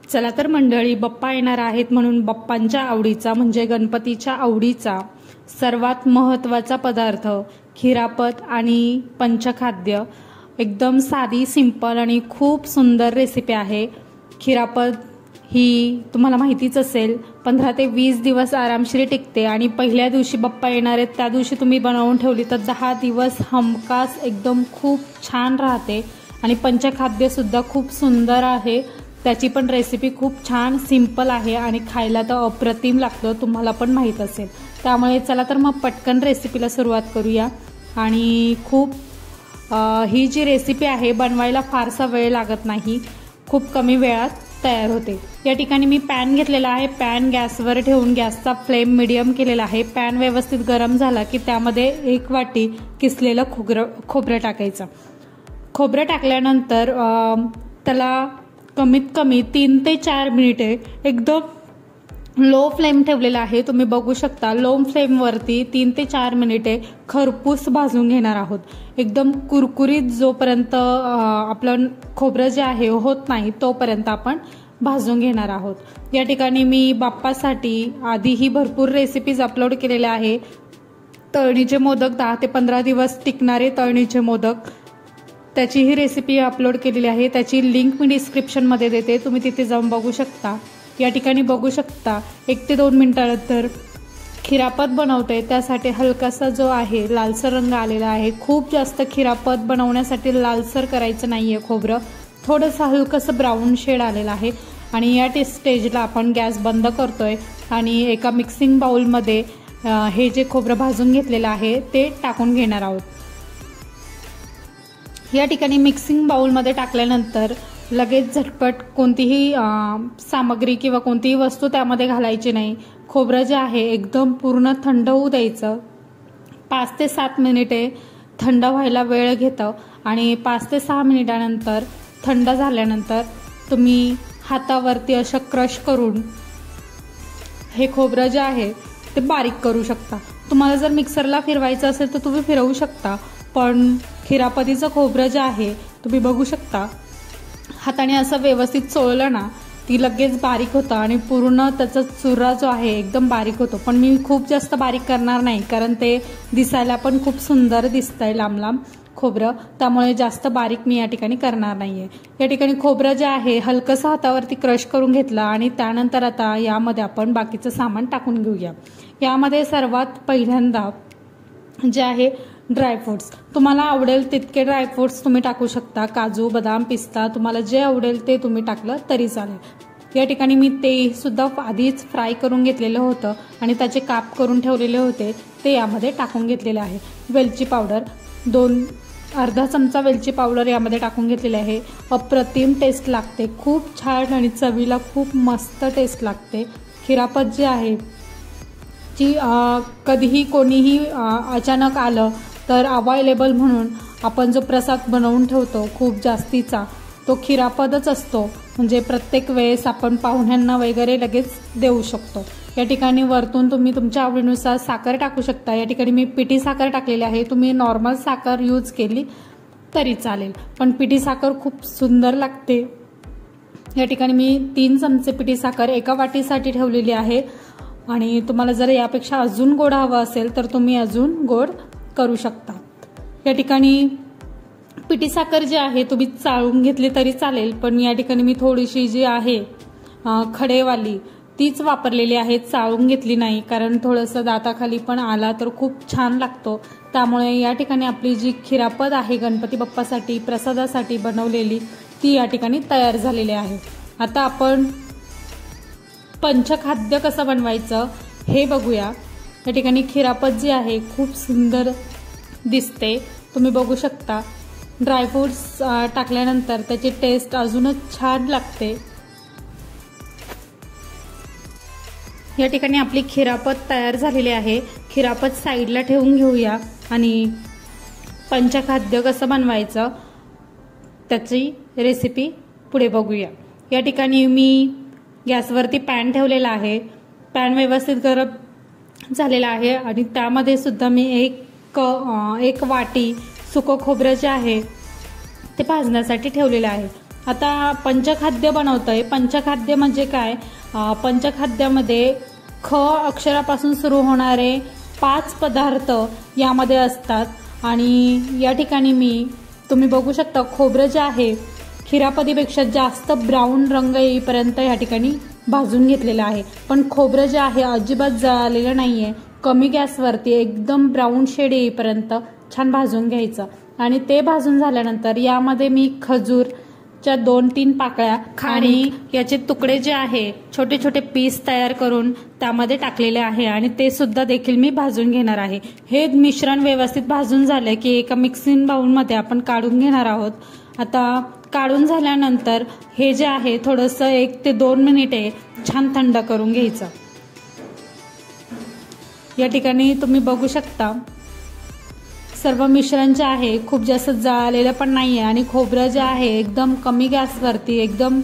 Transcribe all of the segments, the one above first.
चला तर मंडळी, बाप्पा येणार आहेत म्हणून बाप्पांच्या आवडीचा म्हणजे गणपतीच्या आवडीचा सर्वात महत्त्वाचा पदार्थ खिरापत आणि पंचखाद्य एकदम साधी, सिंपल आणि खूप सुंदर रेसिपी आहे। खिरापत ही तुम्हाला माहितीच असेल 15 ते 20 दिवस आरामशीर टिकते आणि पहिल्या दिवशी बाप्पा येणार आहेत त्या दिवशी तुम्ही बनवून ठेवली तर 10 दिवस हमखास एकदम खूप छान राहते। आणि पंचखाद्य सुद्धा खूप सुंदर आहे, त्याची पण रेसिपी खूप छान सिंपल आहे आणि खायला तर अप्रतिम लागतो, तुम्हाला पण माहित असेल। त्यामुळे चला तर मग पटकन रेसिपीला सुरुवात करूया। आणि खूप ही जी रेसिपी आहे बनवायला फारसा वेळ लागत नाही, खूप कमी वेळात तयार होते। या ठिकाणी मी पॅन घेतलेला आहे, पॅन गॅसवर ठेवून गॅसचा फ्लेम मीडियम केलेला आहे। पॅन व्यवस्थित गरम झाला की त्यामध्ये 1 वाटी किसलेलं खोबरं टाकायचं। खोबरं टाकल्यानंतर त्याला कमीत कमी 3 ते 4 मिनिटे एकदम लो फ्लेम ठेवलेला आहे, तुम्ही बघू शकता। लो फ्लेमवरती 3 ते 4 मिनिटे खरपूस भाजून घेणार आहोत। एकदम कुरकुरीत जोपर्यंत आपलं खोबरं जे आहे होत नाही तोपर्यंत आपण भाजून घेणार आहोत। या ठिकाणी मी बाप्पासाठी आधीही भरपूर रेसिपीज अपलोड केलेल्या आहे। तळणीचे मोदक 10 ते 15 दिवस टिकणारे तळणीचे मोदक, त्याची ही रेसिपी अपलोड केलेली आहे, त्याची लिंक मी डिस्क्रिप्शनमध्ये देते, तुम्ही तिथे जाऊन बघू शकता। या ठिकाणी बघू शकता 1 ते 2 मिनिटानंतर खिरापत बनवते त्यासाठी हलकासा जो आहे लालसर रंग आलेला आहे। खूप जास्त खिरापत बनवण्यासाठी लालसर करायचं नाहीये खोबरं, थोडंसं हलकंसं ब्राऊन शेड आलेलं आहे। आणि या स्टेजला आपण गॅस बंद करतोय आणि एका मिक्सिंग बाउलमध्ये हे जे खोबरं भाजून घेतलेलं आहे ते टाकून घेणार आहोत। या ठिकाणी मिक्सिंग बाउलमध्ये टाकल्यानंतर लगेच झटपट कोणतीही सामग्री किंवा कोणतीही वस्तू त्यामध्ये घालायची नाही। खोबरं जे आहे एकदम पूर्ण थंड होऊ द्यायचं। 5 ते 7 मिनिटे थंड व्हायला वेळ घेतं आणि 5 ते 6 मिनिटानंतर थंड झाल्यानंतर तुम्ही हातावरती असं क्रश करून हे खोबरं जे आहे ते बारीक करू शकता। तुम्हाला जर मिक्सरला फिरवायचं असेल तर तुम्ही फिरवू शकता, पण खिरापतीचं खोबरं जे आहे तुम्ही बघू शकता हाताने असं व्यवस्थित चोळलं ना ती लगेच बारीक होतं आणि पूर्ण त्याचा चुरा जो आहे एकदम बारीक होतो। पण मी खूप जास्त बारीक करणार नाही कारण ते दिसायला पण खूप सुंदर दिसतंय लांब लांब खोबरं, त्यामुळे जास्त बारीक मी या ठिकाणी करणार नाहीये। या ठिकाणी खोबरं जे आहे हलकंसं हातावरती क्रश करून घेतलं आणि त्यानंतर आता यामध्ये आपण बाकीचं सामान टाकून घेऊया। यामध्ये सर्वात पहिल्यांदा जे आहे ड्रायफ्रुट्स, तुम्हाला आवडेल तितके ड्रायफ्रुट्स तुम्ही टाकू शकता। काजू, बदाम, पिस्ता, तुम्हाला जे आवडेल ते तुम्ही टाकलं तरी चालेल। या ठिकाणी मी ते सुद्धा आधीच फ्राय करून घेतलेलं होतं आणि त्याचे काप करून ठेवलेले होते ते यामध्ये टाकून घेतलेले आहे। वेलची पावडर अर्धा चमचा वेलची पावडर यामध्ये टाकून घेतलेली आहे। अप्रतिम टेस्ट लागते, खूप छान आणि चवीला खूप मस्त टेस्ट लागते। खिरापत जे आहे जी कधीही कोणीही अचानक आलं तर अवेलेबल म्हणून आपण जो प्रसाद बनवून ठेवतो खूप जास्तीचा तो खिरापतच असतो, म्हणजे प्रत्येक वेळेस आपण पाहुण्यांना वगैरे लगेच देऊ शकतो। या ठिकाणी वरतून तुम्ही तुमच्या आवडीनुसार साखर टाकू शकता। या ठिकाणी मी पिठी साखर टाकलेली आहे, तुम्ही नॉर्मल साखर यूज केली तरी चालेल, पण पिठी साखर खूप सुंदर लागते। या ठिकाणी मी 3 चमचे पिठी साखर एका वाटीसाठी ठेवलेली आहे आणि तुम्हाला जर यापेक्षा अजून गोड हवं असेल तर तुम्ही अजून गोड करू शकता। या ठिकाणी पिठी साखर जी आहे तुम्ही चाळून घेतली तरी चालेल, पण या ठिकाणी मी थोडीशी जी आहे खडेवाली तीच वापरलेली आहे, चाळून घेतली नाही, कारण थोडंसं दाताखाली पण आला तर खूप छान लागतो। त्यामुळे या ठिकाणी आपली जी खिरापत आहे गणपती बाप्पासाठी प्रसादासाठी बनवलेली ती या ठिकाणी तयार झालेली आहे। आता आपण पंचखाद्य कसं बनवायचं हे बघूया। या ठिकाणी खिरापत जी आहे खूप सुंदर दिसते, तुम्ही बघू शकता। ड्रायफ्रुट्स टाकल्यानंतर त्याची टेस्ट अजूनच छान लागते। या ठिकाणी आपली खिरापत तयार झालेली आहे। खिरापत साईडला ठेवून घेऊया आणि पंचखाद्य कसं बनवायचं त्याची रेसिपी पुढे बघूया। या ठिकाणी मी गॅसवरती पॅन ठेवलेला आहे, पॅन व्यवस्थित गरम झालेला आहे आणि त्यामध्ये सुद्धा मी एक वाटी सुकं खोबरं जे आहे ते भाजण्यासाठी ठेवलेलं आहे। आता पंचखाद्य बनवतोय। पंचखाद्य म्हणजे काय? पंचखाद्यामध्ये ख अक्षरापासून सुरू होणारे 5 पदार्थ यामध्ये असतात आणि या ठिकाणी तुम्ही बघू शकता खोबरं जे आहे खिरापतीपेक्षा जास्त ब्राऊन रंग येईपर्यंत या ठिकाणी भाजून घेतलेलं आहे। पण खोबरं जे आहे अजिबात जळालेलं नाहीये, कमी गॅसवरती एकदम ब्राऊन शेड येईपर्यंत छान भाजून घ्यायचं। आणि ते भाजून झाल्यानंतर यामध्ये मी खजूरच्या 2-3 पाकळ्या आणि याचे तुकडे जे आहे छोटे छोटे पीस तयार करून त्यामध्ये टाकलेले आहे आणि ते सुद्धा देखील मी भाजून घेणार आहे। हे मिश्रण व्यवस्थित भाजून झाले की एका मिक्सिंग बाउलमध्ये आपण काढून घेणार आहोत। आता काढून झाल्यानंतर हे जे आहे थोडंसं 1 ते 2 मिनिटे छान थंड करून घ्यायचं। या ठिकाणी तुम्ही बघू शकता सर्व मिश्रण जे आहे खूप जास्त जळालेलं पण नाहीये आणि खोबरं जे आहे एकदम कमी गॅसवरती एकदम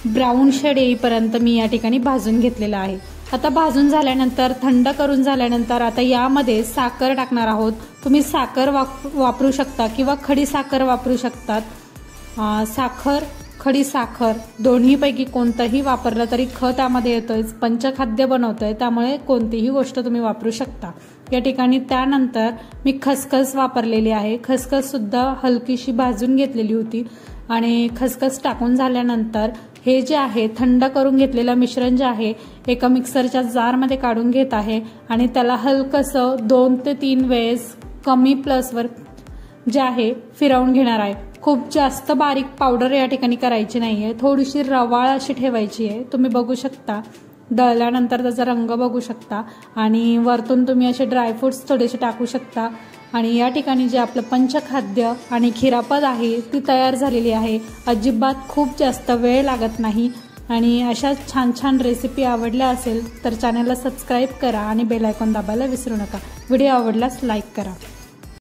ब्राऊन शेड येईपर्यंत मी या ठिकाणी भाजून घेतलेलं आहे। आता भाजून झाल्यानंतर थंड करून झाल्यानंतर आता यामध्ये साखर टाकणार आहोत। तुम्ही साखर वापरू शकता किंवा खडी साखर वापरू शकतात। साखर खडी साखर दोन्हीपैकी कोणतंही वापरलं तरी ख त्यामध्ये येतोय। पंचखाद्य बनवतोय त्यामुळे कोणतीही गोष्ट तुम्ही वापरू शकता। या ठिकाणी त्यानंतर मी खसखस वापरलेली आहे। खसखस सुद्धा हलकीशी भाजून घेतलेली होती आणि खसखस टाकून झाल्यानंतर हे जे आहे थंड करून घेतलेलं मिश्रण जे आहे एका मिक्सरच्या जारमध्ये काढून घेत आहे आणि त्याला हलकसं 2 ते 3 वेळेस कमी प्लसवर जे आहे फिरवून घेणार आहे। खूप जास्त बारीक पावडर या ठिकाणी करायची नाहीये, थोडीशी रवाळ अशी ठेवायची आहे। तुम्ही बघू शकता दळल्यानंतर त्याचा रंग बघू शकता आणि वरतून तुम्ही असे ड्रायफ्रुट्स थोडेसे टाकू शकता। आणि या ठिकाणी जे आपलं पंचखाद्य आणि खिरापत आहे ती तयार झालेली आहे। अजिबात खूप जास्त वेळ लागत नाही आणि अशा छान छान रेसिपी आवडल्या असेल तर चॅनलला सबस्क्राईब करा आणि बेल आयकॉन दाबायला विसरू नका। व्हिडिओ आवडल्यास लाईक करा।